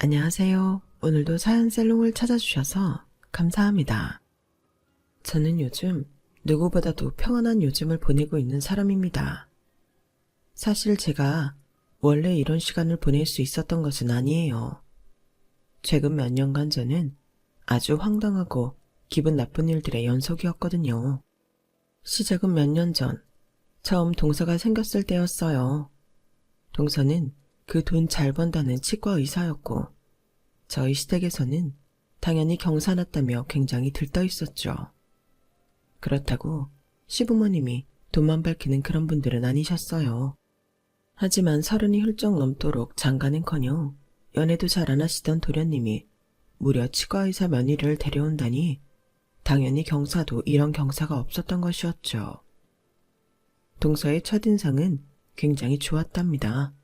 안녕하세요. 오늘도 사연살롱을 찾아주셔서 감사합니다. 저는 요즘 누구보다도 평안한 요즘을 보내고 있는 사람입니다. 사실 제가 원래 이런 시간을 보낼 수 있었던 것은 아니에요. 최근 몇 년간 저는 아주 황당하고 기분 나쁜 일들의 연속이었거든요. 시작은 몇 년 전, 처음 동서가 생겼을 때였어요. 동서는 그 돈 잘 번다는 치과 의사였고, 저희 시댁에서는 당연히 경사났다며 굉장히 들떠 있었죠. 그렇다고 시부모님이 돈만 밝히는 그런 분들은 아니셨어요. 하지만 30이 훌쩍 넘도록 장가는커녕 연애도 잘 안 하시던 도련님이 무려 치과의사 며느리를 데려온다니 당연히 경사도 이런 경사가 없었던 것이었죠. 동서의 첫인상은 굉장히 좋았답니다.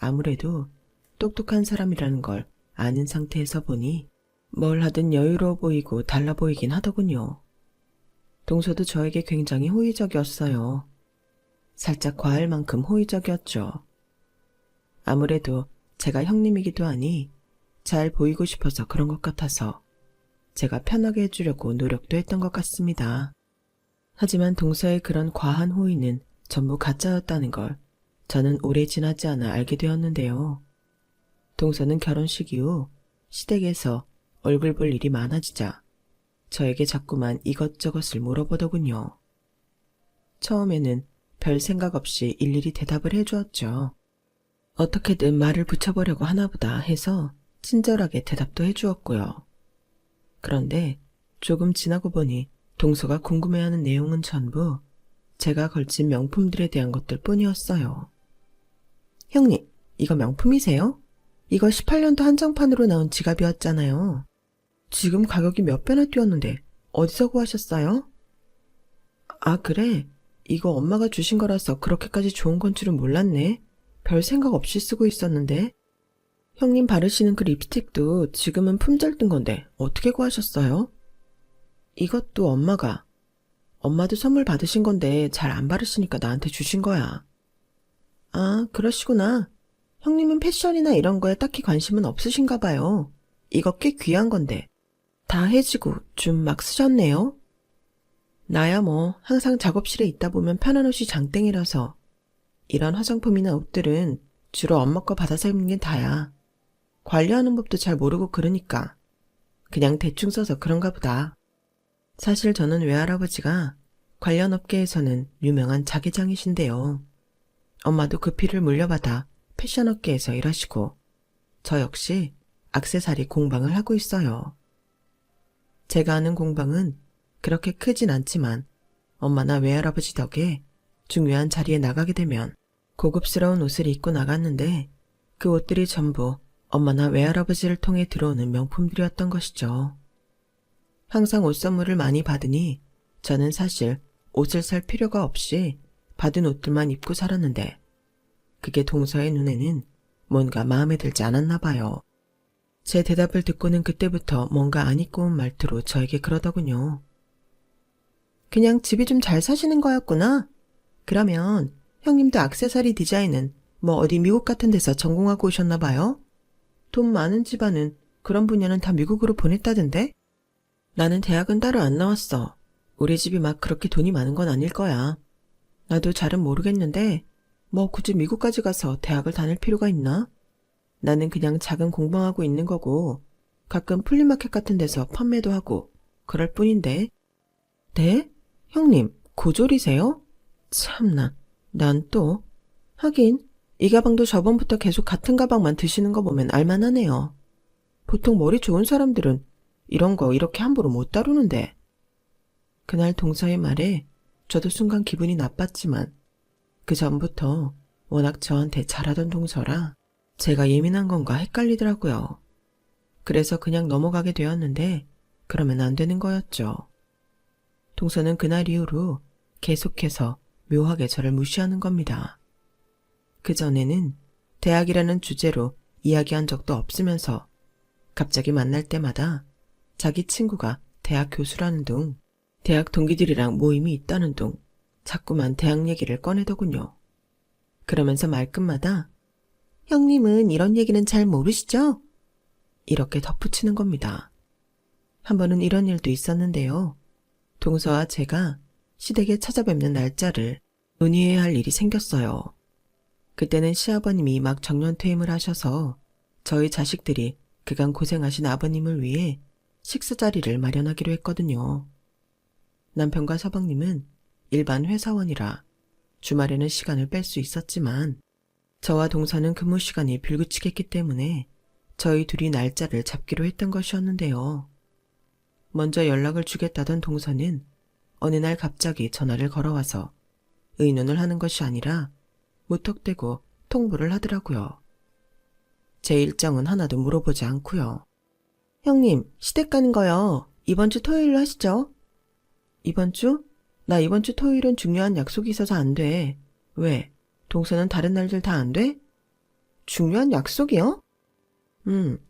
아무래도 똑똑한 사람이라는 걸 아는 상태에서 보니 뭘 하든 여유로워 보이고 달라 보이긴 하더군요. 동서도 저에게 굉장히 호의적이었어요. 살짝 과할 만큼 호의적이었죠. 아무래도 제가 형님이기도 하니 잘 보이고 싶어서 그런 것 같아서 제가 편하게 해주려고 노력도 했던 것 같습니다. 하지만 동서의 그런 과한 호의는 전부 가짜였다는 걸 저는 오래 지나지 않아 알게 되었는데요. 동서는 결혼식 이후 시댁에서 얼굴 볼 일이 많아지자 저에게 자꾸만 이것저것을 물어보더군요. 처음에는 별 생각 없이 일일이 대답을 해주었죠. 어떻게든 말을 붙여보려고 하나보다 해서 친절하게 대답도 해주었고요. 그런데 조금 지나고 보니 동서가 궁금해하는 내용은 전부 제가 걸친 명품들에 대한 것들 뿐이었어요. 형님, 이거 명품이세요? 이거 18년도 한정판으로 나온 지갑이었잖아요. 지금 가격이 몇 배나 뛰었는데 어디서 구하셨어요? 아, 그래? 이거 엄마가 주신 거라서 그렇게까지 좋은 건 줄은 몰랐네. 별 생각 없이 쓰고 있었는데. 형님 바르시는 그 립스틱도 지금은 품절 뜬 건데 어떻게 구하셨어요? 이것도 엄마도 선물 받으신 건데 잘 안 바르시니까 나한테 주신 거야. 아, 그러시구나. 형님은 패션이나 이런 거에 딱히 관심은 없으신가 봐요. 이거 꽤 귀한 건데. 다 해지고 좀 막 쓰셨네요. 나야 뭐 항상 작업실에 있다 보면 편한 옷이 장땡이라서 이런 화장품이나 옷들은 주로 엄마 거 받아서 입는 게 다야. 관리하는 법도 잘 모르고 그러니까 그냥 대충 써서 그런가 보다. 사실 저는 외할아버지가 관련 업계에서는 유명한 자기장이신데요. 엄마도 그 피를 물려받아 패션 업계에서 일하시고 저 역시 액세서리 공방을 하고 있어요. 제가 아는 공방은 그렇게 크진 않지만 엄마나 외할아버지 덕에 중요한 자리에 나가게 되면 고급스러운 옷을 입고 나갔는데 그 옷들이 전부 엄마나 외할아버지를 통해 들어오는 명품들이었던 것이죠. 항상 옷 선물을 많이 받으니 저는 사실 옷을 살 필요가 없이 받은 옷들만 입고 살았는데 그게 동서의 눈에는 뭔가 마음에 들지 않았나 봐요. 제 대답을 듣고는 그때부터 뭔가 안 입고 온 말투로 저에게 그러더군요. 그냥 집이 좀 잘 사시는 거였구나. 그러면 형님도 액세서리 디자인은 뭐 어디 미국 같은 데서 전공하고 오셨나 봐요? 돈 많은 집안은 그런 분야는 다 미국으로 보냈다던데? 나는 대학은 따로 안 나왔어. 우리 집이 막 그렇게 돈이 많은 건 아닐 거야. 나도 잘은 모르겠는데 뭐 굳이 미국까지 가서 대학을 다닐 필요가 있나? 나는 그냥 작은 공방하고 있는 거고 가끔 플리마켓 같은 데서 판매도 하고 그럴 뿐인데. 네? 형님, 고졸이세요? 참나, 난 또. 하긴 이 가방도 저번부터 계속 같은 가방만 드시는 거 보면 알만하네요. 보통 머리 좋은 사람들은 이런 거 이렇게 함부로 못 다루는데. 그날 동서의 말에 저도 순간 기분이 나빴지만 그 전부터 워낙 저한테 잘하던 동서라 제가 예민한 건가 헷갈리더라고요. 그래서 그냥 넘어가게 되었는데 그러면 안 되는 거였죠. 동서는 그날 이후로 계속해서 묘하게 저를 무시하는 겁니다. 그전에는 대학이라는 주제로 이야기한 적도 없으면서 갑자기 만날 때마다 자기 친구가 대학 교수라는 둥, 대학 동기들이랑 모임이 있다는 둥 자꾸만 대학 얘기를 꺼내더군요. 그러면서 말끝마다 형님은 이런 얘기는 잘 모르시죠? 이렇게 덧붙이는 겁니다. 한 번은 이런 일도 있었는데요. 동서와 제가 시댁에 찾아뵙는 날짜를 논의해야 할 일이 생겼어요. 그때는 시아버님이 막 정년퇴임을 하셔서 저희 자식들이 그간 고생하신 아버님을 위해 식사 자리를 마련하기로 했거든요. 남편과 서방님은 일반 회사원이라 주말에는 시간을 뺄 수 있었지만 저와 동서는 근무 시간이 불규칙했기 때문에 저희 둘이 날짜를 잡기로 했던 것이었는데요. 먼저 연락을 주겠다던 동서는 어느 날 갑자기 전화를 걸어와서 의논을 하는 것이 아니라 무턱대고 통보를 하더라고요. 제 일정은 하나도 물어보지 않고요. 형님, 시댁 가는 거요. 이번 주 토요일로 하시죠? 이번 주? 나 이번 주 토요일은 중요한 약속이 있어서 안 돼. 왜? 동서는 다른 날들 다 안 돼? 중요한 약속이요?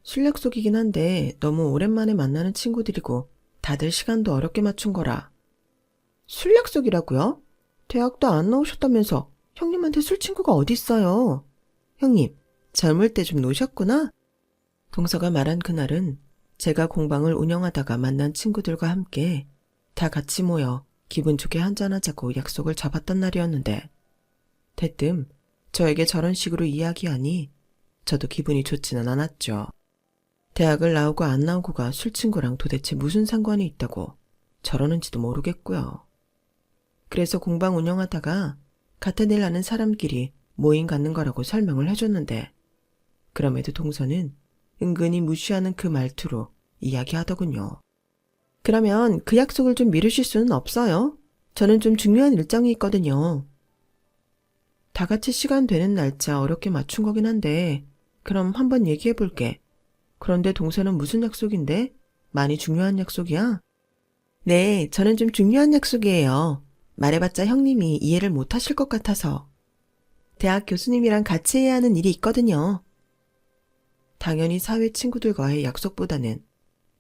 술 약속이긴 한데 너무 오랜만에 만나는 친구들이고 다들 시간도 어렵게 맞춘 거라. 술 약속이라고요? 대학도 안 나오셨다면서 형님한테 술 친구가 어딨어요? 형님, 젊을 때 좀 노셨구나? 동서가 말한 그날은 제가 공방을 운영하다가 만난 친구들과 함께 다 같이 모여 기분 좋게 한잔하자고 약속을 잡았던 날이었는데 대뜸 저에게 저런 식으로 이야기하니 저도 기분이 좋지는 않았죠. 대학을 나오고 안 나오고가 술 친구랑 도대체 무슨 상관이 있다고 저러는지도 모르겠고요. 그래서 공방 운영하다가 같은 일 하는 사람끼리 모임 갖는 거라고 설명을 해줬는데 그럼에도 동서는 은근히 무시하는 그 말투로 이야기하더군요. 그러면 그 약속을 좀 미루실 수는 없어요? 저는 좀 중요한 일정이 있거든요. 다 같이 시간 되는 날짜 어렵게 맞춘 거긴 한데 그럼 한번 얘기해 볼게. 그런데 동서는 무슨 약속인데? 많이 중요한 약속이야? 네, 저는 좀 중요한 약속이에요. 말해봤자 형님이 이해를 못 하실 것 같아서. 대학 교수님이랑 같이 해야 하는 일이 있거든요. 당연히 사회 친구들과의 약속보다는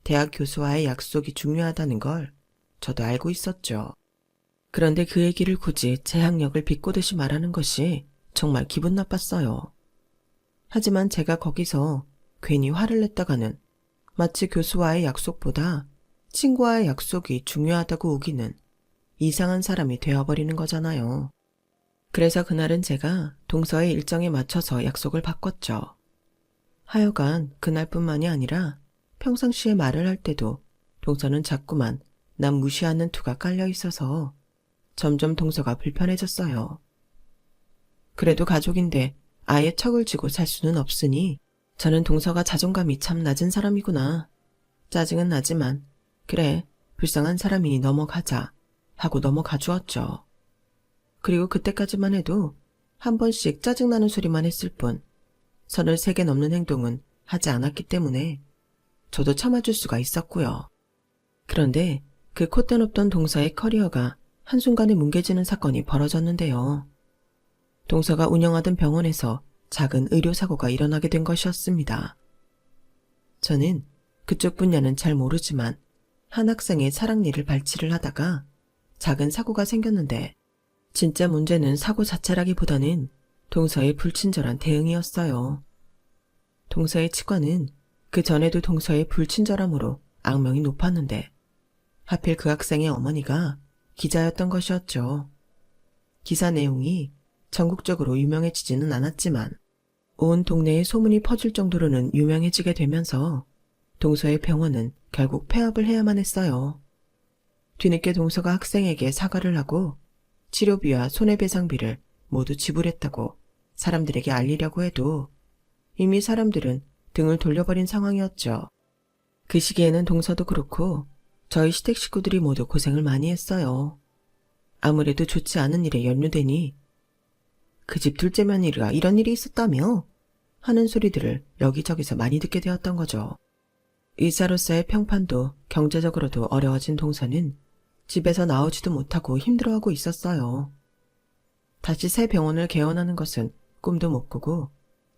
대학 교수와의 약속이 중요하다는 걸 저도 알고 있었죠. 그런데 그 얘기를 굳이 제 학력을 비꼬듯이 말하는 것이 정말 기분 나빴어요. 하지만 제가 거기서 괜히 화를 냈다가는 마치 교수와의 약속보다 친구와의 약속이 중요하다고 우기는 이상한 사람이 되어버리는 거잖아요. 그래서 그날은 제가 동서의 일정에 맞춰서 약속을 바꿨죠. 하여간 그날뿐만이 아니라 평상시에 말을 할 때도 동서는 자꾸만 남 무시하는 투가 깔려 있어서 점점 동서가 불편해졌어요. 그래도 가족인데 아예 척을 쥐고 살 수는 없으니 저는 동서가 자존감이 참 낮은 사람이구나. 짜증은 나지만 그래, 불쌍한 사람이니 넘어가자 하고 넘어가 주었죠. 그리고 그때까지만 해도 한 번씩 짜증나는 소리만 했을 뿐 선을 세게 넘는 행동은 하지 않았기 때문에 저도 참아줄 수가 있었고요. 그런데 그 콧대 높던 동서의 커리어가 한순간에 뭉개지는 사건이 벌어졌는데요. 동서가 운영하던 병원에서 작은 의료사고가 일어나게 된 것이었습니다. 저는 그쪽 분야는 잘 모르지만 한 학생의 사랑니를 발치를 하다가 작은 사고가 생겼는데 진짜 문제는 사고 자체라기보다는 동서의 불친절한 대응이었어요. 동서의 치과는 그 전에도 동서의 불친절함으로 악명이 높았는데 하필 그 학생의 어머니가 기자였던 것이었죠. 기사 내용이 전국적으로 유명해지지는 않았지만 온 동네에 소문이 퍼질 정도로는 유명해지게 되면서 동서의 병원은 결국 폐업을 해야만 했어요. 뒤늦게 동서가 학생에게 사과를 하고 치료비와 손해배상비를 모두 지불했다고 사람들에게 알리려고 해도 이미 사람들은 등을 돌려버린 상황이었죠. 그 시기에는 동서도 그렇고 저희 시댁 식구들이 모두 고생을 많이 했어요. 아무래도 좋지 않은 일에 연루되니 그 집 둘째 며느리가 이런 일이 있었다며 하는 소리들을 여기저기서 많이 듣게 되었던 거죠. 의사로서의 평판도 경제적으로도 어려워진 동서는 집에서 나오지도 못하고 힘들어하고 있었어요. 다시 새 병원을 개원하는 것은 꿈도 못 꾸고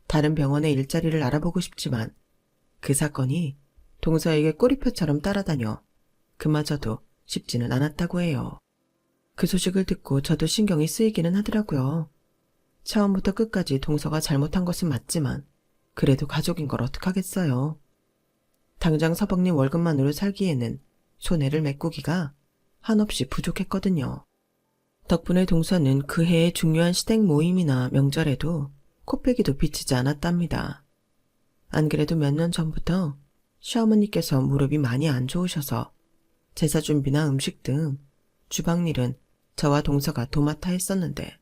다른 병원의 일자리를 알아보고 싶지만 그 사건이 동서에게 꼬리표처럼 따라다녀 그마저도 쉽지는 않았다고 해요. 그 소식을 듣고 저도 신경이 쓰이기는 하더라고요. 처음부터 끝까지 동서가 잘못한 것은 맞지만 그래도 가족인 걸 어떡하겠어요. 당장 서방님 월급만으로 살기에는 손해를 메꾸기가 한없이 부족했거든요. 덕분에 동서는 그 해의 중요한 시댁 모임이나 명절에도 코빼기도 비치지 않았답니다. 안 그래도 몇 년 전부터 시어머니께서 무릎이 많이 안 좋으셔서 제사 준비나 음식 등 주방일은 저와 동서가 도맡아 했었는데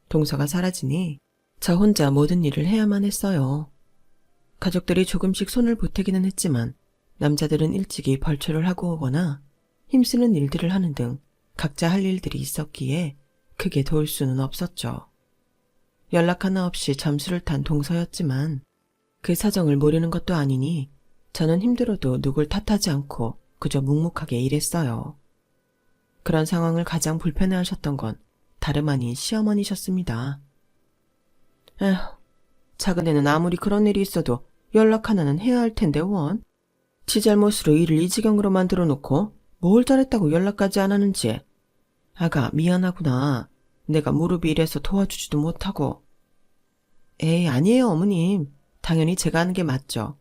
동서가 사라지니 저 혼자 모든 일을 해야만 했어요. 가족들이 조금씩 손을 보태기는 했지만 남자들은 일찍이 벌초를 하고 오거나 힘쓰는 일들을 하는 등 각자 할 일들이 있었기에 크게 도울 수는 없었죠. 연락 하나 없이 잠수를 탄 동서였지만 그 사정을 모르는 것도 아니니 저는 힘들어도 누굴 탓하지 않고 그저 묵묵하게 일했어요. 그런 상황을 가장 불편해하셨던 건 다름 아닌 시어머니셨습니다. 에휴, 작은 애는 아무리 그런 일이 있어도 연락 하나는 해야 할 텐데 원. 지 잘못으로 일을 이 지경으로 만들어 놓고 뭘 잘했다고 연락까지 안 하는지. 아가 미안하구나. 내가 무릎이 이래서 도와주지도 못하고. 에이 아니에요 어머님. 당연히 제가 하는 게 맞죠.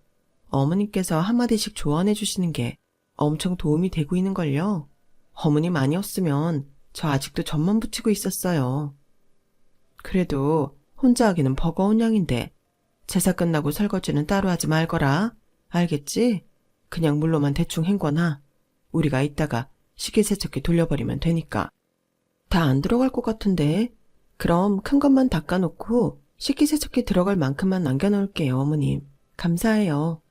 어머님께서 한마디씩 조언해 주시는 게 엄청 도움이 되고 있는걸요. 어머님 아니었으면 저 아직도 점만 붙이고 있었어요. 그래도 혼자 하기는 버거운 양인데 제사 끝나고 설거지는 따로 하지 말거라. 알겠지? 그냥 물로만 대충 헹궈놔. 우리가 이따가 식기세척기 돌려버리면 되니까. 다 안 들어갈 것 같은데. 그럼 큰 것만 닦아놓고 식기세척기 들어갈 만큼만 남겨놓을게요, 어머님. 감사해요.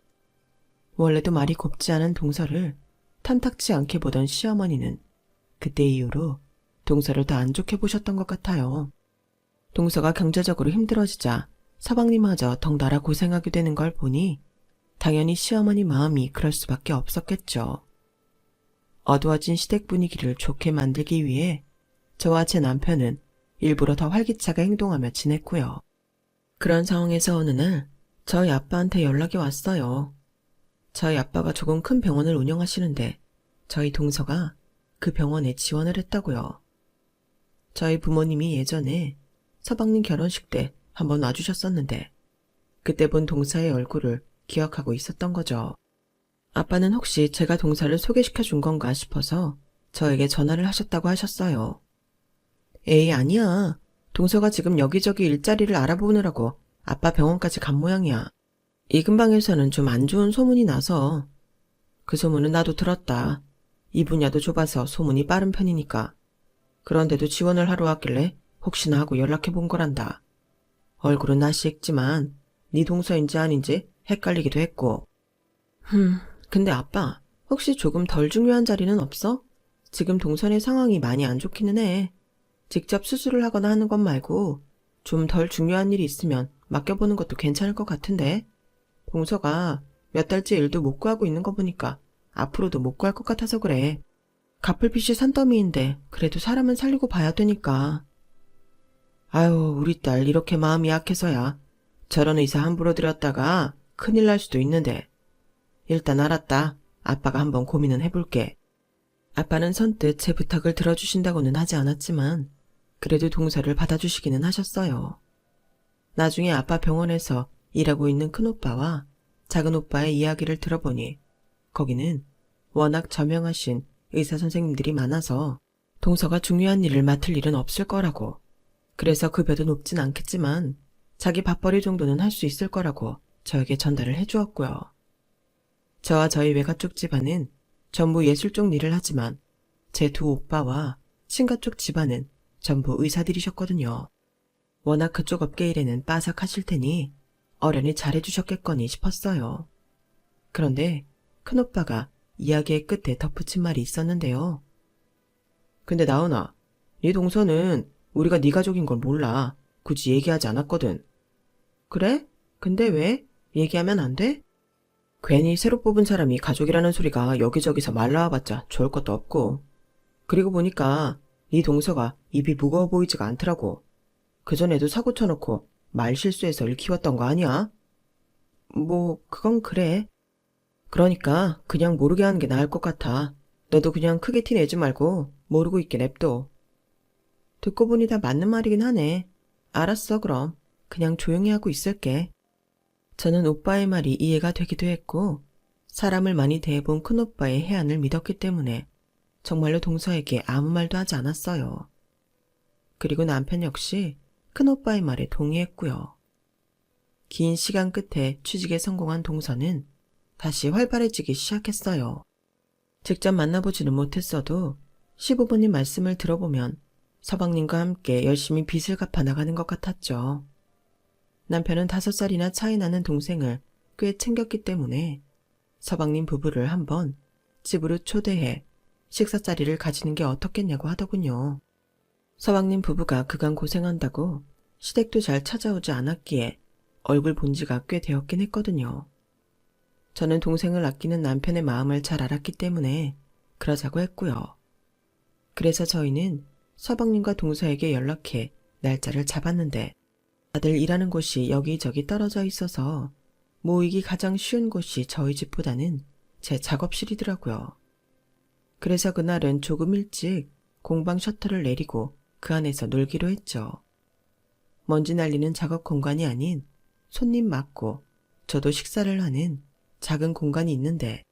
원래도 말이 곱지 않은 동서를 탐탁치 않게 보던 시어머니는 그때 이후로 동서를 더 안 좋게 보셨던 것 같아요. 동서가 경제적으로 힘들어지자 서방님마저 덩달아 고생하게 되는 걸 보니 당연히 시어머니 마음이 그럴 수밖에 없었겠죠. 어두워진 시댁 분위기를 좋게 만들기 위해 저와 제 남편은 일부러 더 활기차게 행동하며 지냈고요. 그런 상황에서 어느 날 저희 아빠한테 연락이 왔어요. 저희 아빠가 조금 큰 병원을 운영하시는데 저희 동서가 그 병원에 지원을 했다고요. 저희 부모님이 예전에 서방님 결혼식 때 한번 와주셨었는데 그때 본 동서의 얼굴을 기억하고 있었던 거죠. 아빠는 혹시 제가 동서를 소개시켜 준 건가 싶어서 저에게 전화를 하셨다고 하셨어요. 에이 아니야. 동서가 지금 여기저기 일자리를 알아보느라고 아빠 병원까지 간 모양이야. 이 근방에서는 좀 안 좋은 소문이 나서. 그 소문은 나도 들었다. 이 분야도 좁아서 소문이 빠른 편이니까. 그런데도 지원을 하러 왔길래 혹시나 하고 연락해 본 거란다. 얼굴은 낯이 익지만 네 동서인지 아닌지 헷갈리기도 했고. 근데 아빠 혹시 조금 덜 중요한 자리는 없어? 지금 동선의 상황이 많이 안 좋기는 해. 직접 수술을 하거나 하는 것 말고 좀 덜 중요한 일이 있으면 맡겨보는 것도 괜찮을 것 같은데. 동서가 몇 달째 일도 못 구하고 있는 거 보니까 앞으로도 못 구할 것 같아서 그래. 갚을 빚이 산더미인데 그래도 사람은 살리고 봐야 되니까. 아유 우리 딸 이렇게 마음이 약해서야 저런 의사 함부로 들였다가 큰일 날 수도 있는데. 일단 알았다. 아빠가 한번 고민은 해볼게. 아빠는 선뜻 제 부탁을 들어주신다고는 하지 않았지만 그래도 동서를 받아주시기는 하셨어요. 나중에 아빠 병원에서 일하고 있는 큰오빠와 작은오빠의 이야기를 들어보니 거기는 워낙 저명하신 의사 선생님들이 많아서 동서가 중요한 일을 맡을 일은 없을 거라고, 그래서 급여도 높진 않겠지만 자기 밥벌이 정도는 할 수 있을 거라고 저에게 전달을 해주었고요. 저와 저희 외가 쪽 집안은 전부 예술 쪽 일을 하지만 제 두 오빠와 친가 쪽 집안은 전부 의사들이셨거든요. 워낙 그쪽 업계 일에는 빠삭하실 테니 어련히 잘해주셨겠거니 싶었어요. 그런데 큰오빠가 이야기의 끝에 덧붙인 말이 있었는데요. 근데 나은아, 네 동서는 우리가 네 가족인 걸 몰라. 굳이 얘기하지 않았거든. 그래? 근데 왜? 얘기하면 안 돼? 괜히 새로 뽑은 사람이 가족이라는 소리가 여기저기서 말 나와봤자 좋을 것도 없고. 그리고 보니까 네 동서가 입이 무거워 보이지가 않더라고. 그전에도 사고 쳐놓고 말 실수해서 일 키웠던 거 아니야? 뭐 그건 그래. 그러니까 그냥 모르게 하는 게 나을 것 같아. 너도 그냥 크게 티 내지 말고 모르고 있게 냅둬. 듣고 보니 다 맞는 말이긴 하네. 알았어 그럼. 그냥 조용히 하고 있을게. 저는 오빠의 말이 이해가 되기도 했고 사람을 많이 대해본 큰오빠의 해안을 믿었기 때문에 정말로 동서에게 아무 말도 하지 않았어요. 그리고 남편 역시 큰오빠의 말에 동의했고요. 긴 시간 끝에 취직에 성공한 동서는 다시 활발해지기 시작했어요. 직접 만나보지는 못했어도 시부모님 말씀을 들어보면 서방님과 함께 열심히 빚을 갚아 나가는 것 같았죠. 남편은 5살이나 차이 나는 동생을 꽤 챙겼기 때문에 서방님 부부를 한번 집으로 초대해 식사 자리를 가지는 게 어떻겠냐고 하더군요. 서방님 부부가 그간 고생한다고 시댁도 잘 찾아오지 않았기에 얼굴 본 지가 꽤 되었긴 했거든요. 저는 동생을 아끼는 남편의 마음을 잘 알았기 때문에 그러자고 했고요. 그래서 저희는 서방님과 동서에게 연락해 날짜를 잡았는데 다들 일하는 곳이 여기저기 떨어져 있어서 모이기 가장 쉬운 곳이 저희 집보다는 제 작업실이더라고요. 그래서 그날은 조금 일찍 공방 셔터를 내리고 그 안에서 놀기로 했죠. 먼지 날리는 작업 공간이 아닌 손님 맞고 저도 식사를 하는 작은 공간이 있는데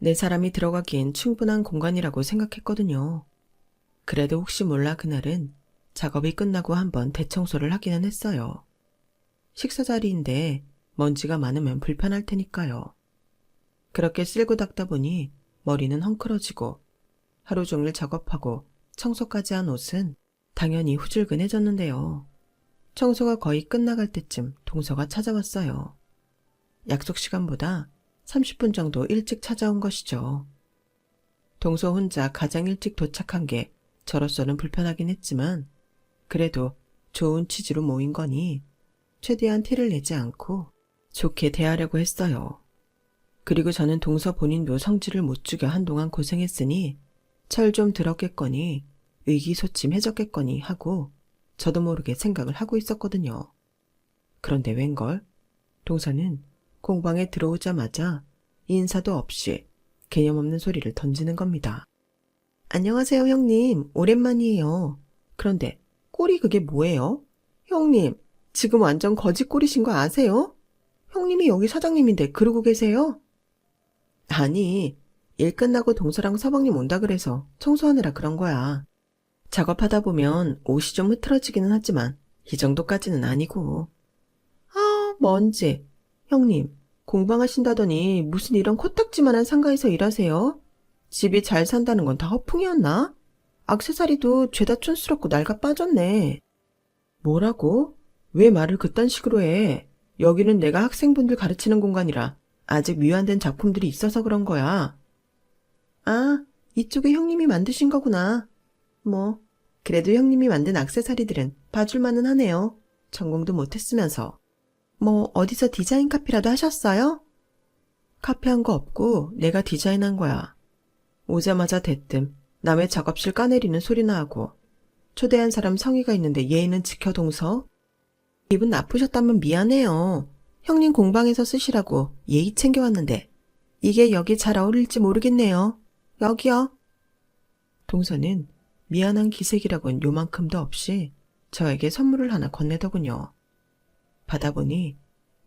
4사람이 들어가기엔 충분한 공간이라고 생각했거든요. 그래도 혹시 몰라 그날은 작업이 끝나고 한번 대청소를 하기는 했어요. 식사 자리인데 먼지가 많으면 불편할 테니까요. 그렇게 쓸고 닦다 보니 머리는 헝클어지고 하루 종일 작업하고 청소까지 한 옷은 당연히 후줄근해졌는데요. 청소가 거의 끝나갈 때쯤 동서가 찾아왔어요. 약속 시간보다 30분 정도 일찍 찾아온 것이죠. 동서 혼자 가장 일찍 도착한 게 저로서는 불편하긴 했지만 그래도 좋은 취지로 모인 거니 최대한 티를 내지 않고 좋게 대하려고 했어요. 그리고 저는 동서 본인도 성질을 못 죽여 한동안 고생했으니 철 좀 들었겠거니 의기소침해졌겠거니 하고 저도 모르게 생각을 하고 있었거든요. 그런데 웬걸? 동서는 공방에 들어오자마자 인사도 없이 개념 없는 소리를 던지는 겁니다. 안녕하세요 형님, 오랜만이에요. 그런데 꼴이 그게 뭐예요? 형님, 지금 완전 거지 꼴이신 거 아세요? 형님이 여기 사장님인데 그러고 계세요? 아니, 일 끝나고 동서랑 서방님 온다 그래서 청소하느라 그런 거야. 작업하다 보면 옷이 좀 흐트러지기는 하지만 이 정도까지는 아니고. 아, 먼지. 형님, 공방하신다더니 무슨 이런 코딱지만한 상가에서 일하세요? 집이 잘 산다는 건 다 허풍이었나? 액세서리도 죄다 촌스럽고 낡아 빠졌네. 뭐라고? 왜 말을 그딴 식으로 해? 여기는 내가 학생분들 가르치는 공간이라 아직 미완된 작품들이 있어서 그런 거야. 아, 이쪽에 형님이 만드신 거구나. 뭐, 그래도 형님이 만든 액세서리들은 봐줄만은 하네요. 전공도 못했으면서. 뭐, 어디서 디자인 카피라도 하셨어요? 카피한 거 없고 내가 디자인한 거야. 오자마자 대뜸 남의 작업실 까내리는 소리나 하고 초대한 사람 성의가 있는데 예의는 지켜동서? 기분 나쁘셨다면 미안해요. 형님 공방에서 쓰시라고 예의 챙겨왔는데 이게 여기 잘 어울릴지 모르겠네요. 여기요. 동서는 미안한 기색이라곤 요만큼도 없이 저에게 선물을 하나 건네더군요. 받아보니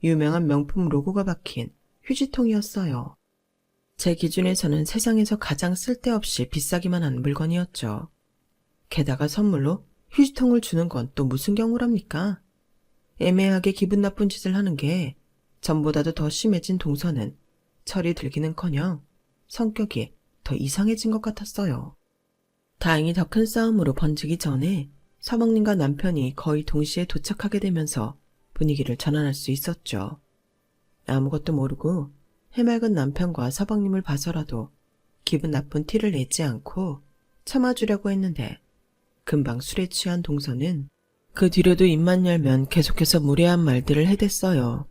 유명한 명품 로고가 박힌 휴지통이었어요. 제 기준에서는 세상에서 가장 쓸데없이 비싸기만 한 물건이었죠. 게다가 선물로 휴지통을 주는 건 또 무슨 경우랍니까? 애매하게 기분 나쁜 짓을 하는 게 전보다도 더 심해진 동서는 철이 들기는커녕 성격이 더 이상해진 것 같았어요. 다행히 더 큰 싸움으로 번지기 전에 서방님과 남편이 거의 동시에 도착하게 되면서 분위기를 전환할 수 있었죠. 아무것도 모르고 해맑은 남편과 서방님을 봐서라도 기분 나쁜 티를 내지 않고 참아주려고 했는데 금방 술에 취한 동서는 그 뒤로도 입만 열면 계속해서 무례한 말들을 해댔어요.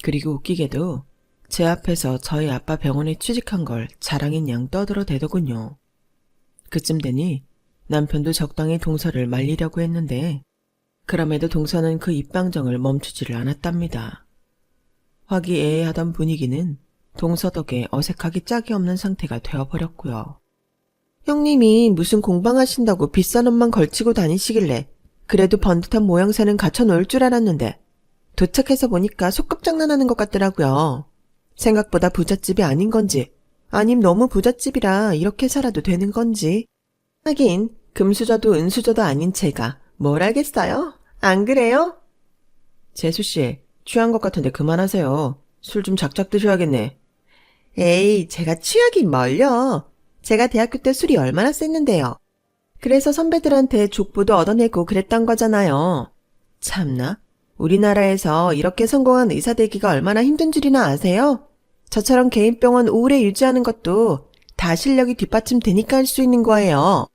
그리고 웃기게도 제 앞에서 저희 아빠 병원에 취직한 걸 자랑인 양 떠들어대더군요. 그쯤 되니 남편도 적당히 동서를 말리려고 했는데 그럼에도 동서는 그 입방정을 멈추지를 않았답니다. 화기애애하던 분위기는 동서 덕에 어색하기 짝이 없는 상태가 되어버렸고요. 형님이 무슨 공방하신다고 비싼 옷만 걸치고 다니시길래 그래도 번듯한 모양새는 갖춰놓을 줄 알았는데 도착해서 보니까 속꿉장난하는 것 같더라고요. 생각보다 부잣집이 아닌 건지, 아님 너무 부잣집이라 이렇게 살아도 되는 건지. 하긴 금수저도 은수저도 아닌 제가 뭘 알겠어요? 안 그래요? 재수씨, 취한 것 같은데 그만하세요. 술 좀 작작 드셔야겠네. 에이, 제가 취하긴 뭘요. 제가 대학교 때 술이 얼마나 셌는데요. 그래서 선배들한테 족보도 얻어내고 그랬던 거잖아요. 참나, 우리나라에서 이렇게 성공한 의사 되기가 얼마나 힘든 줄이나 아세요? 저처럼 개인 병원 오래 유지하는 것도 다 실력이 뒷받침되니까 할 수 있는 거예요.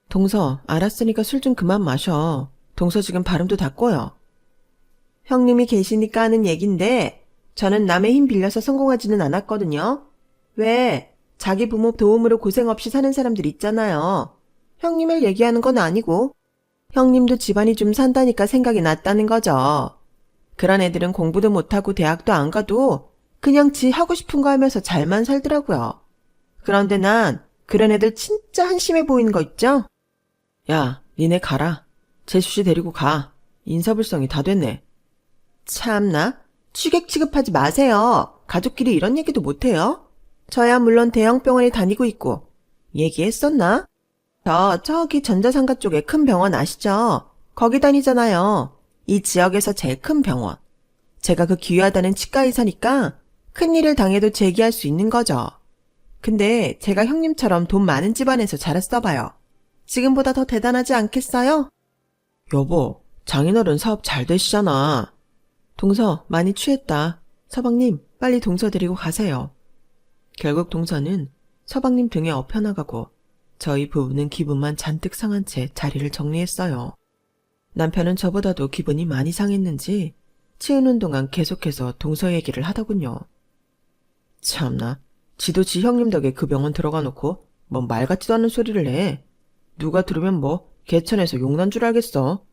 동서, 알았으니까 술 좀 그만 마셔. 동서 지금 발음도 다 꼬여. 형님이 계시니까 하는 얘긴데 저는 남의 힘 빌려서 성공하지는 않았거든요. 왜? 자기 부모 도움으로 고생 없이 사는 사람들 있잖아요. 형님을 얘기하는 건 아니고 형님도 집안이 좀 산다니까 생각이 났다는 거죠. 그런 애들은 공부도 못하고 대학도 안 가도 그냥 지 하고 싶은 거 하면서 잘만 살더라고요. 그런데 난 그런 애들 진짜 한심해 보이는 거 있죠? 야, 니네 가라. 재수씨 데리고 가. 인사불성이 다 됐네. 참나, 취객 취급하지 마세요. 가족끼리 이런 얘기도 못해요. 저야 물론 대형 병원에 다니고 있고. 얘기했었나? 저기 전자상가 쪽에 큰 병원 아시죠? 거기 다니잖아요. 이 지역에서 제일 큰 병원. 제가 그 귀하다는 치과의사니까 큰일을 당해도 제기할 수 있는 거죠. 근데 제가 형님처럼 돈 많은 집안에서 자랐어봐요. 지금보다 더 대단하지 않겠어요? 여보, 장인어른 사업 잘 되시잖아. 동서, 많이 취했다. 서방님, 빨리 동서 데리고 가세요. 결국 동서는 서방님 등에 엎혀나가고 저희 부부는 기분만 잔뜩 상한 채 자리를 정리했어요. 남편은 저보다도 기분이 많이 상했는지 치우는 동안 계속해서 동서 얘기를 하더군요. 참나, 지도 지 형님 덕에 그 병원 들어가 놓고 뭔 말 같지도 않은 소리를 해. 누가 들으면 뭐 개천에서 용난 줄 알겠어.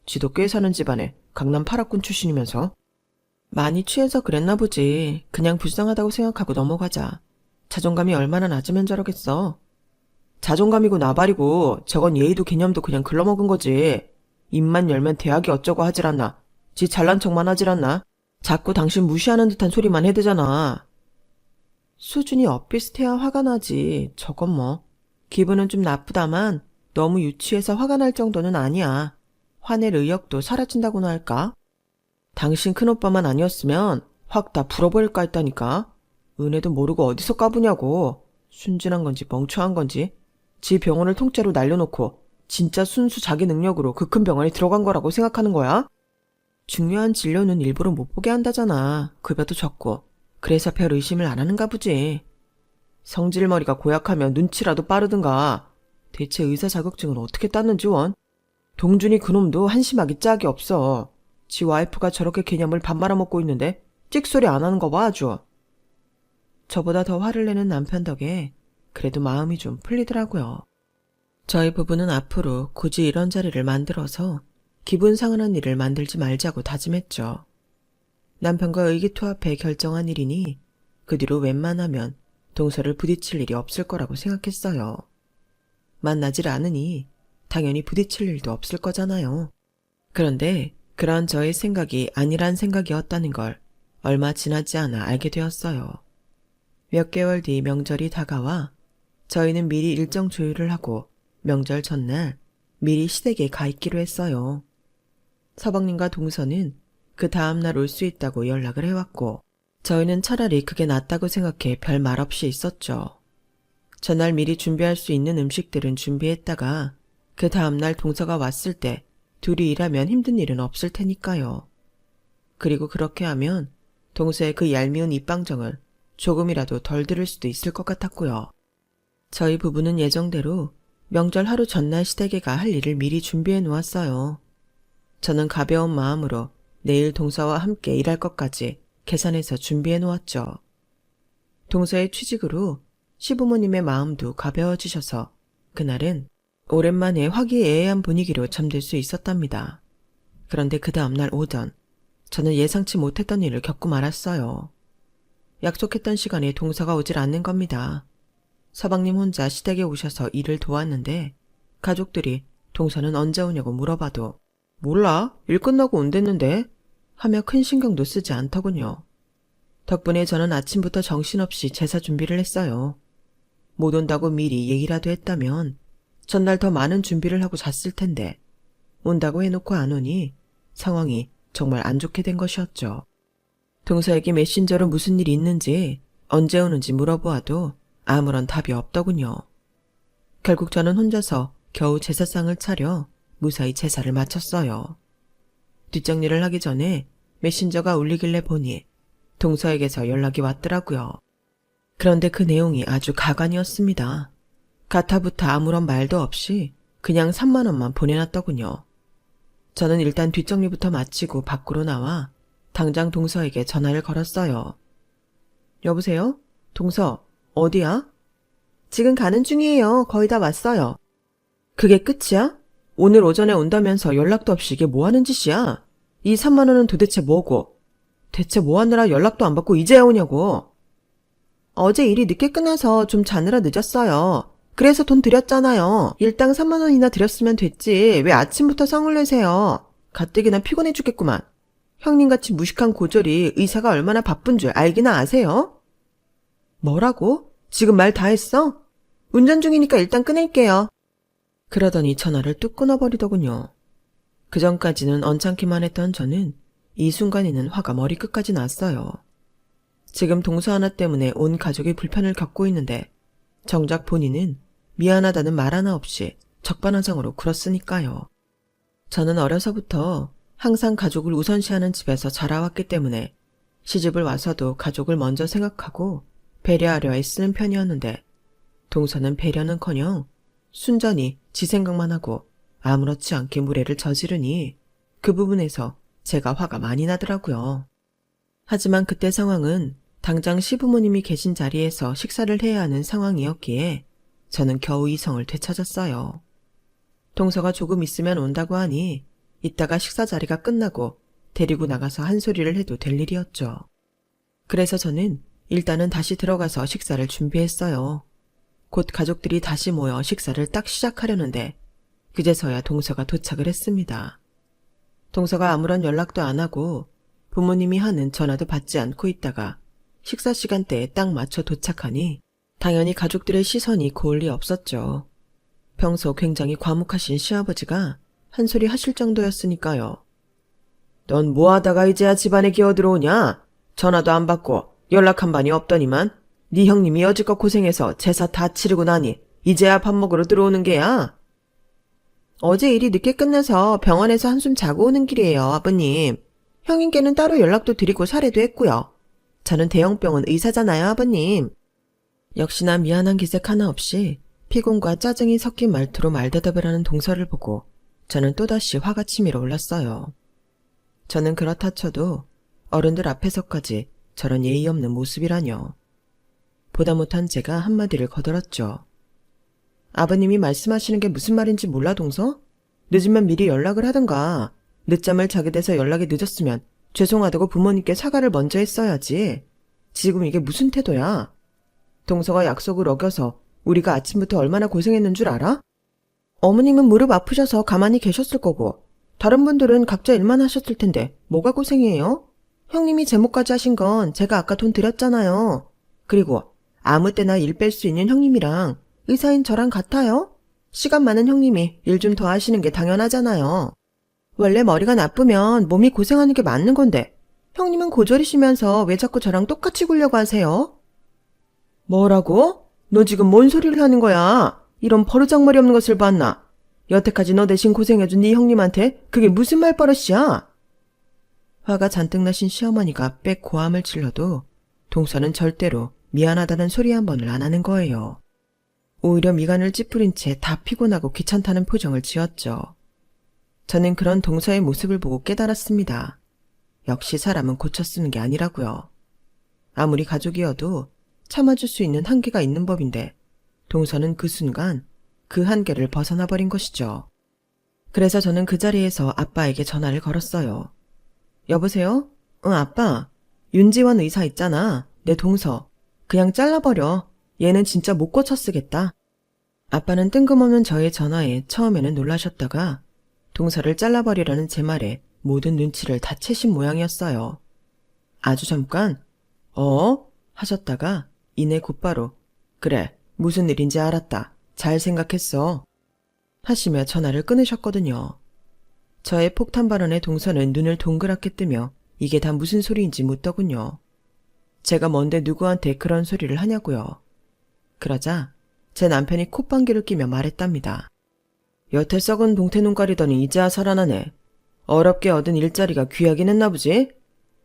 지도 꽤 사는 집안에 강남 8학군 출신이면서. 많이 취해서 그랬나 보지. 그냥 불쌍하다고 생각하고 넘어가자. 자존감이 얼마나 낮으면 저러겠어. 자존감이고 나발이고 저건 예의도 개념도 그냥 글러먹은 거지. 입만 열면 대학이 어쩌고 하질 않나. 지 잘난 척만 하질 않나. 자꾸 당신 무시하는 듯한 소리만 해대잖아. 수준이 엇비슷해야 화가 나지. 저건 뭐. 기분은 좀 나쁘다만 너무 유치해서 화가 날 정도는 아니야. 화낼 의욕도 사라진다고나 할까? 당신 큰오빠만 아니었으면 확 다 불어버릴까 했다니까. 은혜도 모르고 어디서 까부냐고. 순진한 건지 멍청한 건지. 지 병원을 통째로 날려놓고 진짜 순수 자기 능력으로 그 큰 병원에 들어간 거라고 생각하는 거야? 중요한 진료는 일부러 못 보게 한다잖아. 급여도 적고. 그래서 별 의심을 안 하는가 보지. 성질머리가 고약하면 눈치라도 빠르든가. 대체 의사 자격증은 어떻게 땄는지 원? 동준이 그놈도 한심하기 짝이 없어. 지 와이프가 저렇게 개념을 밥 말아먹고 있는데 찍소리 안 하는 거 봐 아주. 저보다 더 화를 내는 남편 덕에 그래도 마음이 좀 풀리더라고요. 저희 부부는 앞으로 굳이 이런 자리를 만들어서 기분 상한 일을 만들지 말자고 다짐했죠. 남편과 의기투합해 결정한 일이니 그 뒤로 웬만하면 동서를 부딪힐 일이 없을 거라고 생각했어요. 만나질 않으니 당연히 부딪힐 일도 없을 거잖아요. 그런데 그런 저의 생각이 아니란 생각이었다는 걸 얼마 지나지 않아 알게 되었어요. 몇 개월 뒤 명절이 다가와 저희는 미리 일정 조율을 하고 명절 전날 미리 시댁에 가 있기로 했어요. 서방님과 동서는 그 다음날 올 수 있다고 연락을 해왔고 저희는 차라리 그게 낫다고 생각해 별 말 없이 있었죠. 전날 미리 준비할 수 있는 음식들은 준비했다가 그 다음날 동서가 왔을 때 둘이 일하면 힘든 일은 없을 테니까요. 그리고 그렇게 하면 동서의 그 얄미운 입방정을 조금이라도 덜 들을 수도 있을 것 같았고요. 저희 부부는 예정대로 명절 하루 전날 시댁에 가 할 일을 미리 준비해 놓았어요. 저는 가벼운 마음으로 내일 동서와 함께 일할 것까지 계산해서 준비해 놓았죠. 동서의 취직으로 시부모님의 마음도 가벼워지셔서 그날은 오랜만에 화기애애한 분위기로 잠들 수 있었답니다. 그런데 그 다음날 오전 저는 예상치 못했던 일을 겪고 말았어요. 약속했던 시간에 동서가 오질 않는 겁니다. 서방님 혼자 시댁에 오셔서 일을 도왔는데 가족들이 동서는 언제 오냐고 물어봐도 몰라, 일 끝나고 온댔는데 하며 큰 신경도 쓰지 않더군요. 덕분에 저는 아침부터 정신없이 제사 준비를 했어요. 못 온다고 미리 얘기라도 했다면 전날 더 많은 준비를 하고 잤을 텐데 온다고 해놓고 안 오니 상황이 정말 안 좋게 된 것이었죠. 동서에게 메신저로 무슨 일이 있는지 언제 오는지 물어보아도 아무런 답이 없더군요. 결국 저는 혼자서 겨우 제사상을 차려 무사히 제사를 마쳤어요. 뒷정리를 하기 전에 메신저가 울리길래 보니 동서에게서 연락이 왔더라고요. 그런데 그 내용이 아주 가관이었습니다. 가타부터 아무런 말도 없이 그냥 3만 원만 보내놨더군요. 저는 일단 뒷정리부터 마치고 밖으로 나와 당장 동서에게 전화를 걸었어요. 여보세요? 동서, 어디야? 지금 가는 중이에요. 거의 다 왔어요. 그게 끝이야? 오늘 오전에 온다면서 연락도 없이 이게 뭐 하는 짓이야? 이 3만 원은 도대체 뭐고? 대체 뭐 하느라 연락도 안 받고 이제야 오냐고? 어제 일이 늦게 끝나서 좀 자느라 늦었어요. 그래서 돈 드렸잖아요. 일당 3만 원이나 드렸으면 됐지. 왜 아침부터 성을 내세요? 가뜩이나 피곤해 죽겠구만. 형님같이 무식한 고졸이 의사가 얼마나 바쁜 줄 알기나 아세요? 뭐라고? 지금 말 다 했어? 운전 중이니까 일단 끊을게요. 그러더니 전화를 뚝 끊어버리더군요. 그전까지는 언짢기만 했던 저는 이 순간에는 화가 머리끝까지 났어요. 지금 동서 하나 때문에 온 가족이 불편을 겪고 있는데 정작 본인은 미안하다는 말 하나 없이 적반하장으로 굴었으니까요. 저는 어려서부터 항상 가족을 우선시하는 집에서 자라왔기 때문에 시집을 와서도 가족을 먼저 생각하고 배려하려 애쓰는 편이었는데 동서는 배려는커녕 순전히 지 생각만 하고 아무렇지 않게 무례를 저지르니 그 부분에서 제가 화가 많이 나더라고요. 하지만 그때 상황은 당장 시부모님이 계신 자리에서 식사를 해야 하는 상황이었기에 저는 겨우 이성을 되찾았어요. 동서가 조금 있으면 온다고 하니 이따가 식사 자리가 끝나고 데리고 나가서 한 소리를 해도 될 일이었죠. 그래서 저는 일단은 다시 들어가서 식사를 준비했어요. 곧 가족들이 다시 모여 식사를 딱 시작하려는데 그제서야 동서가 도착을 했습니다. 동서가 아무런 연락도 안 하고 부모님이 하는 전화도 받지 않고 있다가 식사 시간대에 딱 맞춰 도착하니 당연히 가족들의 시선이 고을 리 없었죠. 평소 굉장히 과묵하신 시아버지가 한 소리 하실 정도였으니까요. 넌 뭐하다가 이제야 집안에 기어들어오냐? 전화도 안 받고 연락 한 반이 없더니만 네 형님이 여지껏 고생해서 제사 다 치르고 나니 이제야 밥 먹으러 들어오는 게야? 어제 일이 늦게 끝나서 병원에서 한숨 자고 오는 길이에요, 아버님. 형님께는 따로 연락도 드리고 사례도 했고요. 저는 대형병원 의사잖아요, 아버님. 역시나 미안한 기색 하나 없이 피곤과 짜증이 섞인 말투로 말대답을 하는 동서를 보고 저는 또다시 화가 치밀어 올랐어요. 저는 그렇다 쳐도 어른들 앞에서까지 저런 예의 없는 모습이라뇨. 보다 못한 제가 한마디를 거들었죠. 아버님이 말씀하시는 게 무슨 말인지 몰라, 동서? 늦으면 미리 연락을 하든가. 늦잠을 자게 돼서 연락이 늦었으면 죄송하다고 부모님께 사과를 먼저 했어야지. 지금 이게 무슨 태도야? 동서가 약속을 어겨서 우리가 아침부터 얼마나 고생했는 줄 알아? 어머님은 무릎 아프셔서 가만히 계셨을 거고 다른 분들은 각자 일만 하셨을 텐데 뭐가 고생이에요? 형님이 제목까지 하신 건 제가 아까 돈 드렸잖아요. 그리고 아무 때나 일 뺄 수 있는 형님이랑 의사인 저랑 같아요? 시간 많은 형님이 일 좀 더 하시는 게 당연하잖아요. 원래 머리가 나쁘면 몸이 고생하는 게 맞는 건데 형님은 고졸이시면서 왜 자꾸 저랑 똑같이 굴려고 하세요? 뭐라고? 너 지금 뭔 소리를 하는 거야? 이런 버르장머리 없는 것을 봤나? 여태까지 너 대신 고생해준 네 형님한테 그게 무슨 말버릇이야? 화가 잔뜩 나신 시어머니가 빽 고함을 질러도 동서는 절대로 미안하다는 소리 한 번을 안 하는 거예요. 오히려 미간을 찌푸린 채 다 피곤하고 귀찮다는 표정을 지었죠. 저는 그런 동서의 모습을 보고 깨달았습니다. 역시 사람은 고쳐 쓰는 게 아니라고요. 아무리 가족이어도 참아줄 수 있는 한계가 있는 법인데 동서는 그 순간 그 한계를 벗어나 버린 것이죠. 그래서 저는 그 자리에서 아빠에게 전화를 걸었어요. 여보세요? 응, 아빠. 윤지원 의사 있잖아. 내 동서. 그냥 잘라버려. 얘는 진짜 못 고쳐 쓰겠다. 아빠는 뜬금없는 저의 전화에 처음에는 놀라셨다가 동서를 잘라버리라는 제 말에 모든 눈치를 다 채신 모양이었어요. 아주 잠깐 하셨다가 이내 곧바로 그래, 무슨 일인지 알았다. 잘 생각했어. 하시며 전화를 끊으셨거든요. 저의 폭탄 발언에 동서는 눈을 동그랗게 뜨며 이게 다 무슨 소리인지 묻더군요. 제가 뭔데 누구한테 그런 소리를 하냐고요. 그러자 제 남편이 콧방귀를 끼며 말했답니다. 여태 썩은 동태눈 가리더니 이제야 살아나네. 어렵게 얻은 일자리가 귀하긴 했나 보지?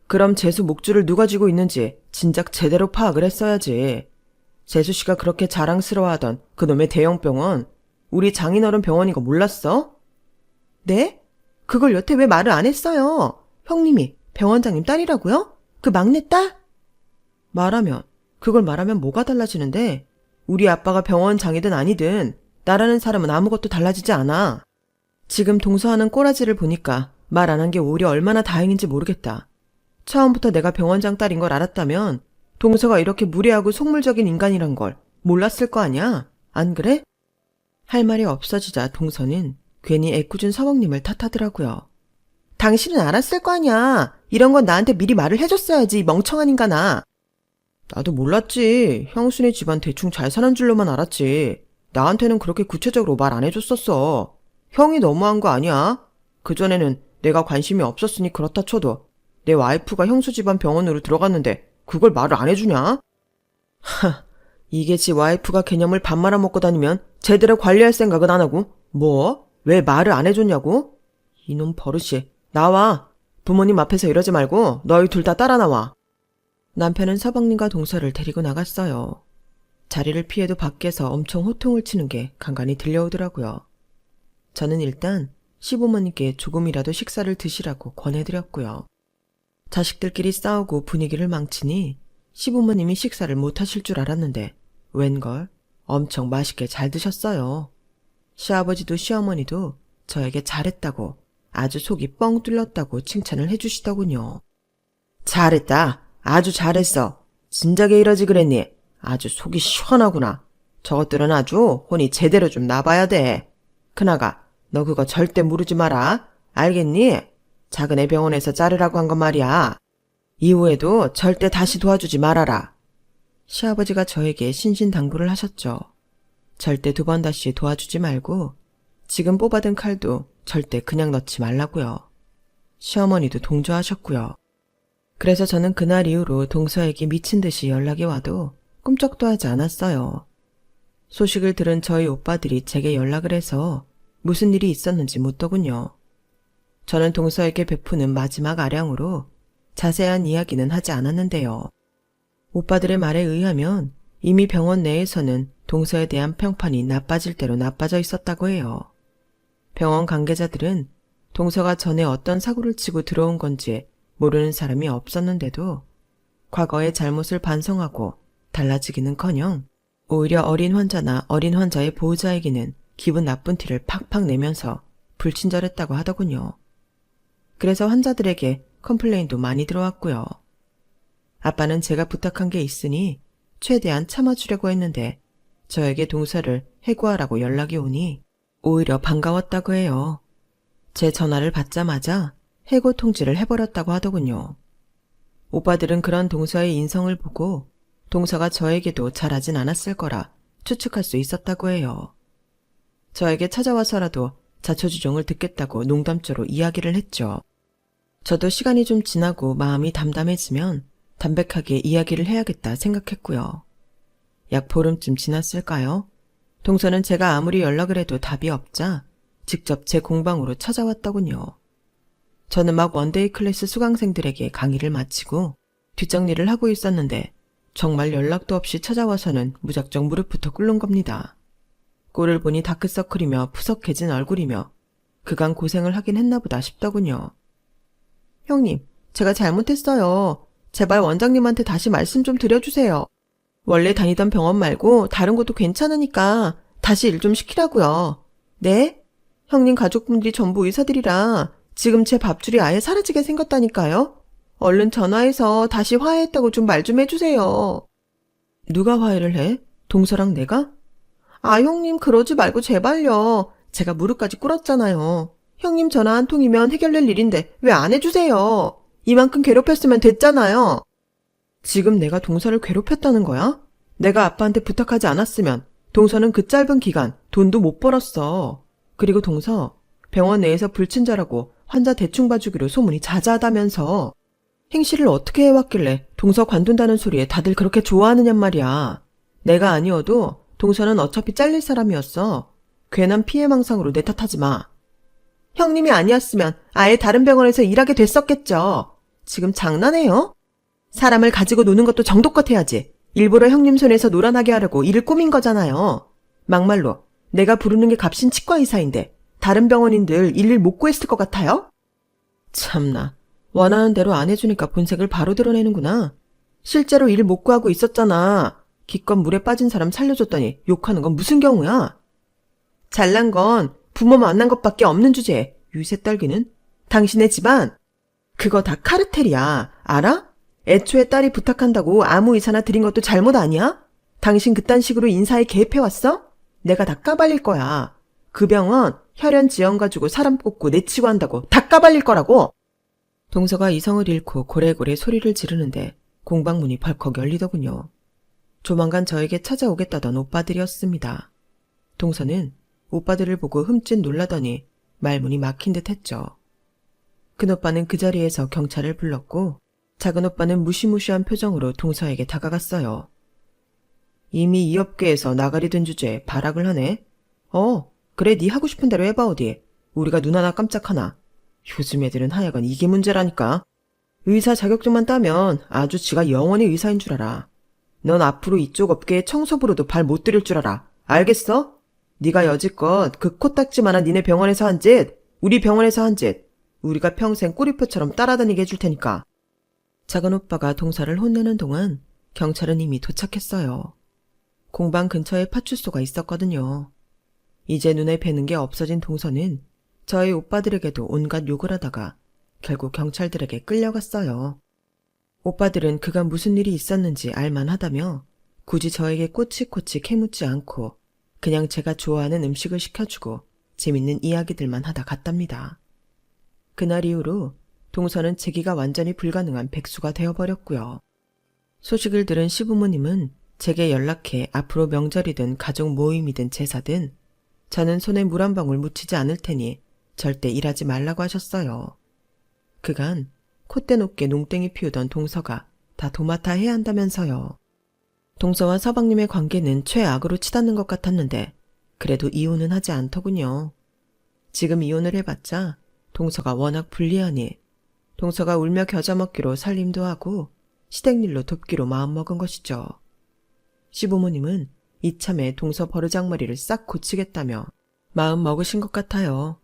그럼 재수 목줄을 누가 쥐고 있는지 진작 제대로 파악을 했어야지. 재수씨가 그렇게 자랑스러워하던 그놈의 대형병원, 우리 장인어른 병원인 거 몰랐어? 네? 그걸 여태 왜 말을 안 했어요? 형님이 병원장님 딸이라고요? 그 막내딸? 그걸 말하면 뭐가 달라지는데? 우리 아빠가 병원장이든 아니든 나라는 사람은 아무것도 달라지지 않아. 지금 동서하는 꼬라지를 보니까 말 안 한 게 오히려 얼마나 다행인지 모르겠다. 처음부터 내가 병원장 딸인 걸 알았다면 동서가 이렇게 무례하고 속물적인 인간이란 걸 몰랐을 거 아니야? 안 그래? 할 말이 없어지자 동서는 괜히 애꿎은 서방님을 탓하더라고요. 당신은 알았을 거 아니야. 이런 건 나한테 미리 말을 해줬어야지, 멍청한 인간아. 나도 몰랐지. 형수네 집안 대충 잘 사는 줄로만 알았지. 나한테는 그렇게 구체적으로 말 안 해줬었어. 형이 너무한 거 아니야? 그전에는 내가 관심이 없었으니 그렇다 쳐도 내 와이프가 형수 집안 병원으로 들어갔는데 그걸 말을 안 해주냐? 이게 지 와이프가 개념을 밥 말아먹고 다니면 제대로 관리할 생각은 안 하고 뭐? 왜 말을 안 해줬냐고? 이놈 버릇이. 나와. 부모님 앞에서 이러지 말고 너희 둘 다 따라 나와. 남편은 서방님과 동서를 데리고 나갔어요. 자리를 피해도 밖에서 엄청 호통을 치는 게 간간히 들려오더라고요. 저는 일단 시부모님께 조금이라도 식사를 드시라고 권해드렸고요. 자식들끼리 싸우고 분위기를 망치니 시부모님이 식사를 못 하실 줄 알았는데 웬걸 엄청 맛있게 잘 드셨어요. 시아버지도 시어머니도 저에게 잘했다고 아주 속이 뻥 뚫렸다고 칭찬을 해주시더군요. 잘했다. 아주 잘했어. 진작에 이러지 그랬니? 아주 속이 시원하구나. 저것들은 아주 혼이 제대로 좀 나봐야 돼. 그나가 너 그거 절대 무르지 마라. 알겠니? 작은 애 병원에서 자르라고 한 건 말이야. 이후에도 절대 다시 도와주지 말아라. 시아버지가 저에게 신신당부를 하셨죠. 절대 두 번 다시 도와주지 말고 지금 뽑아든 칼도 절대 그냥 넣지 말라고요. 시어머니도 동조하셨고요. 그래서 저는 그날 이후로 동서에게 미친 듯이 연락이 와도 꿈쩍도 하지 않았어요. 소식을 들은 저희 오빠들이 제게 연락을 해서 무슨 일이 있었는지 묻더군요. 저는 동서에게 베푸는 마지막 아량으로 자세한 이야기는 하지 않았는데요. 오빠들의 말에 의하면 이미 병원 내에서는 동서에 대한 평판이 나빠질 대로 나빠져 있었다고 해요. 병원 관계자들은 동서가 전에 어떤 사고를 치고 들어온 건지 모르는 사람이 없었는데도 과거의 잘못을 반성하고 달라지기는커녕 오히려 어린 환자나 어린 환자의 보호자에게는 기분 나쁜 티를 팍팍 내면서 불친절했다고 하더군요. 그래서 환자들에게 컴플레인도 많이 들어왔고요. 아빠는 제가 부탁한 게 있으니 최대한 참아주려고 했는데 저에게 동서를 해고하라고 연락이 오니 오히려 반가웠다고 해요. 제 전화를 받자마자 해고 통지를 해버렸다고 하더군요. 오빠들은 그런 동서의 인성을 보고 동서가 저에게도 잘하진 않았을 거라 추측할 수 있었다고 해요. 저에게 찾아와서라도 자초지종을 듣겠다고 농담조로 이야기를 했죠. 저도 시간이 좀 지나고 마음이 담담해지면 담백하게 이야기를 해야겠다 생각했고요. 약 보름쯤 지났을까요? 동서는 제가 아무리 연락을 해도 답이 없자 직접 제 공방으로 찾아왔더군요. 저는 막 원데이 클래스 수강생들에게 강의를 마치고 뒷정리를 하고 있었는데 정말 연락도 없이 찾아와서는 무작정 무릎부터 꿇는 겁니다. 꼴을 보니 다크서클이며 푸석해진 얼굴이며 그간 고생을 하긴 했나 보다 싶더군요. 형님, 제가 잘못했어요. 제발 원장님한테 다시 말씀 좀 드려주세요. 원래 다니던 병원 말고 다른 곳도 괜찮으니까 다시 일 좀 시키라고요. 네? 형님 가족분들이 전부 의사들이라 지금 제 밥줄이 아예 사라지게 생겼다니까요. 얼른 전화해서 다시 화해했다고 좀 말 좀 해주세요. 누가 화해를 해? 동서랑 내가? 아, 형님 그러지 말고 제발요. 제가 무릎까지 꿇었잖아요. 형님 전화 한 통이면 해결될 일인데 왜 안 해주세요. 이만큼 괴롭혔으면 됐잖아요. 지금 내가 동서를 괴롭혔다는 거야? 내가 아빠한테 부탁하지 않았으면 동서는 그 짧은 기간 돈도 못 벌었어. 그리고 동서, 병원 내에서 불친절하고 환자 대충 봐주기로 소문이 자자하다면서 행실을 어떻게 해왔길래 동서 관둔다는 소리에 다들 그렇게 좋아하느냔 말이야. 내가 아니어도 동서는 어차피 잘릴 사람이었어. 괜한 피해망상으로 내 탓하지 마. 형님이 아니었으면 아예 다른 병원에서 일하게 됐었겠죠. 지금 장난해요? 사람을 가지고 노는 것도 정도껏 해야지. 일부러 형님 손에서 놀아나게 하려고 일을 꾸민 거잖아요. 막말로 내가 부르는 게 값인 치과 의사인데 다른 병원인들 일일 못 구했을 것 같아요? 참나, 원하는 대로 안 해주니까 본색을 바로 드러내는구나. 실제로 일 못 구하고 있었잖아. 기껏 물에 빠진 사람 살려줬더니 욕하는 건 무슨 경우야? 잘난 건 부모 만난 것밖에 없는 주제에 유세 떨기는? 당신의 집안? 그거 다 카르텔이야. 알아? 애초에 딸이 부탁한다고 아무 의사나 드린 것도 잘못 아니야? 당신 그딴 식으로 인사에 개입해왔어? 내가 다 까발릴 거야. 그 병원 혈연 지원 가지고 사람 뽑고 내치고 한다고 다 까발릴 거라고. 동서가 이성을 잃고 고래고래 소리를 지르는데 공방문이 벌컥 열리더군요. 조만간 저에게 찾아오겠다던 오빠들이었습니다. 동서는 오빠들을 보고 흠칫 놀라더니 말문이 막힌 듯 했죠. 큰 오빠는 그 자리에서 경찰을 불렀고 작은 오빠는 무시무시한 표정으로 동서에게 다가갔어요. 이미 이 업계에서 나가리 된 주제에 발악을 하네. 그래, 네 하고 싶은 대로 해봐 어디. 우리가 눈 하나 깜짝하나. 요즘 애들은 하여간 이게 문제라니까. 의사 자격증만 따면 아주 지가 영원히 의사인 줄 알아. 넌 앞으로 이쪽 업계에 청소부로도 발 못 들일 줄 알아. 알겠어? 네가 여지껏 그 코딱지만한 니네 병원에서 한 짓, 우리 병원에서 한 짓, 우리가 평생 꼬리표처럼 따라다니게 해줄 테니까. 작은 오빠가 동서를 혼내는 동안 경찰은 이미 도착했어요. 공방 근처에 파출소가 있었거든요. 이제 눈에 뵈는 게 없어진 동서는 저희 오빠들에게도 온갖 욕을 하다가 결국 경찰들에게 끌려갔어요. 오빠들은 그가 무슨 일이 있었는지 알만하다며 굳이 저에게 꼬치꼬치 캐묻지 않고 그냥 제가 좋아하는 음식을 시켜주고 재밌는 이야기들만 하다 갔답니다. 그날 이후로 동서는 재기가 완전히 불가능한 백수가 되어버렸고요. 소식을 들은 시부모님은 제게 연락해 앞으로 명절이든 가족 모임이든 제사든 저는 손에 물 한 방울 묻히지 않을 테니 절대 일하지 말라고 하셨어요. 그간 콧대 높게 농땡이 피우던 동서가 다 도맡아 해야 한다면서요. 동서와 서방님의 관계는 최악으로 치닫는 것 같았는데 그래도 이혼은 하지 않더군요. 지금 이혼을 해봤자 동서가 워낙 불리하니 동서가 울며 겨자 먹기로 살림도 하고 시댁일로 돕기로 마음먹은 것이죠. 시부모님은 이참에 동서 버르장머리를 싹 고치겠다며 마음 먹으신 것 같아요.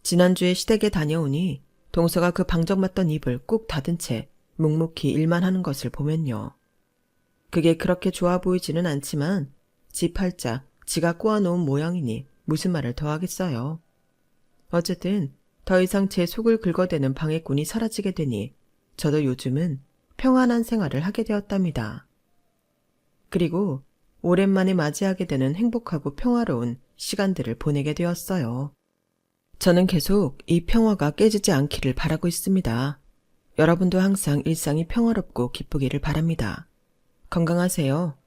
지난주에 시댁에 다녀오니 동서가 그 방정맞던 입을 꾹 닫은 채 묵묵히 일만 하는 것을 보면요. 그게 그렇게 좋아 보이지는 않지만 지 팔자 지가 꼬아놓은 모양이니 무슨 말을 더 하겠어요. 어쨌든 더 이상 제 속을 긁어대는 방해꾼이 사라지게 되니 저도 요즘은 평안한 생활을 하게 되었답니다. 그리고 오랜만에 맞이하게 되는 행복하고 평화로운 시간들을 보내게 되었어요. 저는 계속 이 평화가 깨지지 않기를 바라고 있습니다. 여러분도 항상 일상이 평화롭고 기쁘기를 바랍니다. 건강하세요.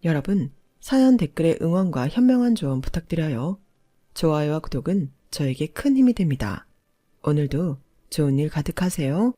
여러분, 사연 댓글에 응원과 현명한 조언 부탁드려요. 좋아요와 구독은 저에게 큰 힘이 됩니다. 오늘도 좋은 일 가득하세요.